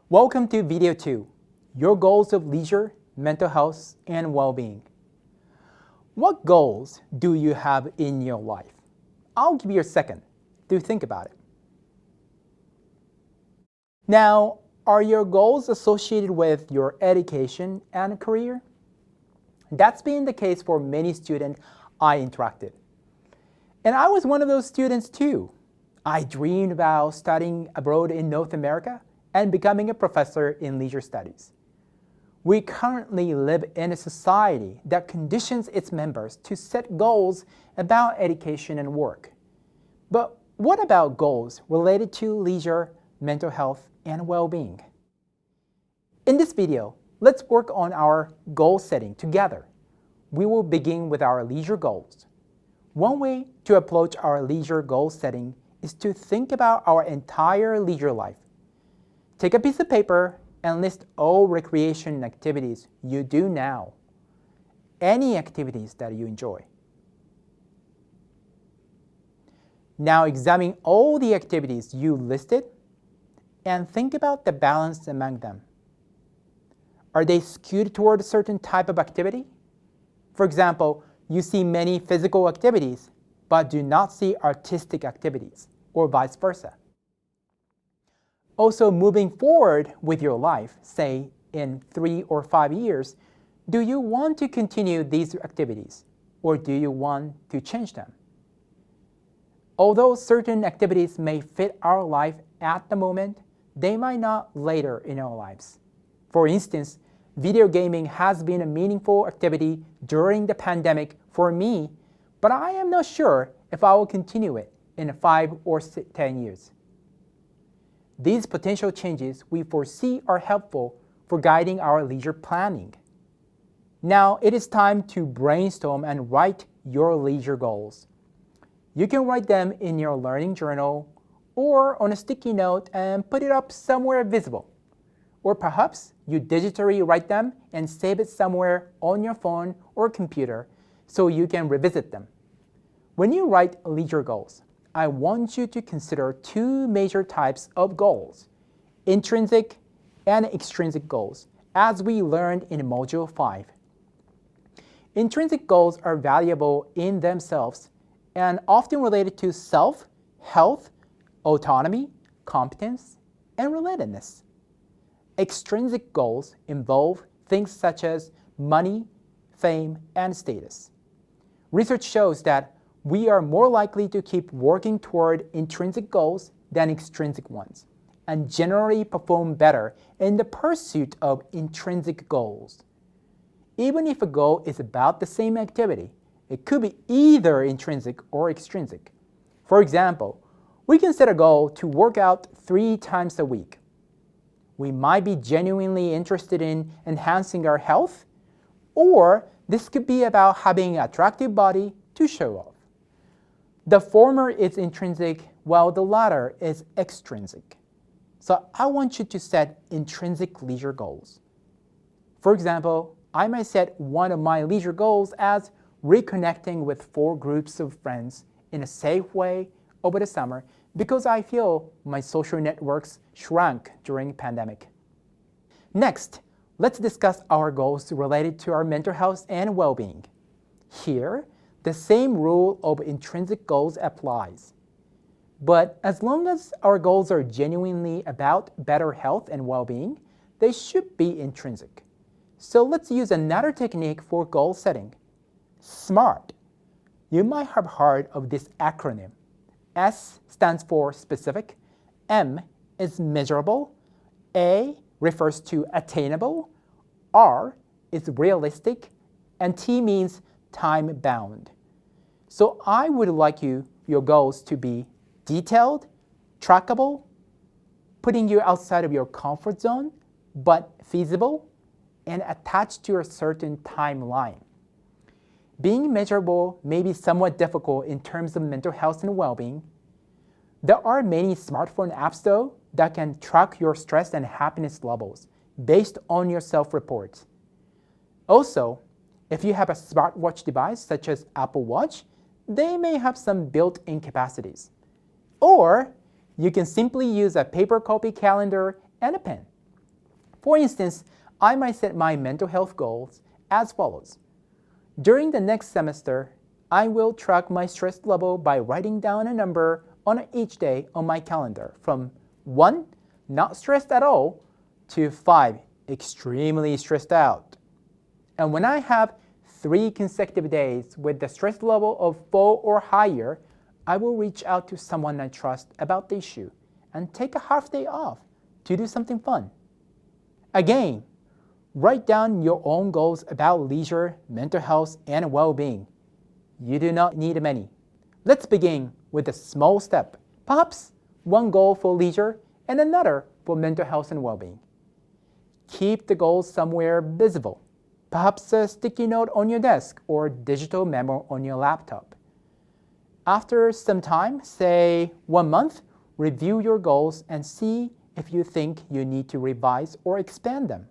Welcome to Video 2, Your Goals of Leisure, Mental Health, and Well-Being. What goals do you have in your life? I'll give you a second to think about it. Now, are your goals associated with your education and career? That's been the case for many students I interacted. And I was one of those students too. I dreamed about studying abroad in North America and becoming a professor in leisure studies. We currently live in a society that conditions its members to set goals about education and work. But what about goals related to leisure, mental health, and well-being? In this video, let's work on our goal setting together. We will begin with our leisure goals. One way to approach our leisure goal setting is to think about our entire leisure life. Take a piece of paper and list all recreation activities you do now. Any activities that you enjoy. Now examine all the activities you listed and think about the balance among them. Are they skewed toward a certain type of activity? For example, you see many physical activities but do not see artistic activities, or vice versa. Also, moving forward with your life, say in 3 or 5 years, do you want to continue these activities or do you want to change them? Although certain activities may fit our life at the moment, they might not later in our lives. For instance, video gaming has been a meaningful activity during the pandemic for me, but I am not sure if I will continue it in 5 or 10 years. These potential changes we foresee are helpful for guiding our leisure planning. Now it is time to brainstorm and write your leisure goals. You can write them in your learning journal or on a sticky note and put it up somewhere visible. Or perhaps you digitally write them and save it somewhere on your phone or computer so you can revisit them. When you write leisure goals, I want you to consider 2 major types of goals, intrinsic and extrinsic goals, as we learned in Module 5. Intrinsic goals are valuable in themselves and often related to self, health, autonomy, competence, and relatedness. Extrinsic goals involve things such as money, fame, and status. Research shows that we are more likely to keep working toward intrinsic goals than extrinsic ones, and generally perform better in the pursuit of intrinsic goals. Even if a goal is about the same activity, it could be either intrinsic or extrinsic. For example, we can set a goal to work out 3 times a week. We might be genuinely interested in enhancing our health, or this could be about having an attractive body to show off. The former is intrinsic, while the latter is extrinsic. So I want you to set intrinsic leisure goals. For example, I might set one of my leisure goals as reconnecting with 4 groups of friends in a safe way over the summer because I feel my social networks shrank during the pandemic. Next, let's discuss our goals related to our mental health and well-being. Here, the same rule of intrinsic goals applies. But as long as our goals are genuinely about better health and well-being, they should be intrinsic. So let's use another technique for goal setting. SMART. You might have heard of this acronym. S stands for specific, M is measurable, A refers to attainable, R is realistic, and T means time-bound. So I would like your goals to be detailed, trackable, putting you outside of your comfort zone, but feasible, and attached to a certain timeline. Being measurable may be somewhat difficult in terms of mental health and well-being. There are many smartphone apps, though, that can track your stress and happiness levels based on your self-reports. Also, if you have a smartwatch device such as Apple Watch, they may have some built-in capacities. Or you can simply use a paper copy calendar and a pen. For instance, I might set my mental health goals as follows. During the next semester, I will track my stress level by writing down a number on each day on my calendar from 1, not stressed at all, to 5, extremely stressed out. And when I have 3 consecutive days with the stress level of 4 or higher, I will reach out to someone I trust about the issue and take a half day off to do something fun. Again, write down your own goals about leisure, mental health, and well-being. You do not need many. Let's begin with a small step, perhaps one goal for leisure and another for mental health and well-being. Keep the goals somewhere visible, perhaps a sticky note on your desk or digital memo on your laptop. After some time, say 1 month, review your goals and see if you think you need to revise or expand them.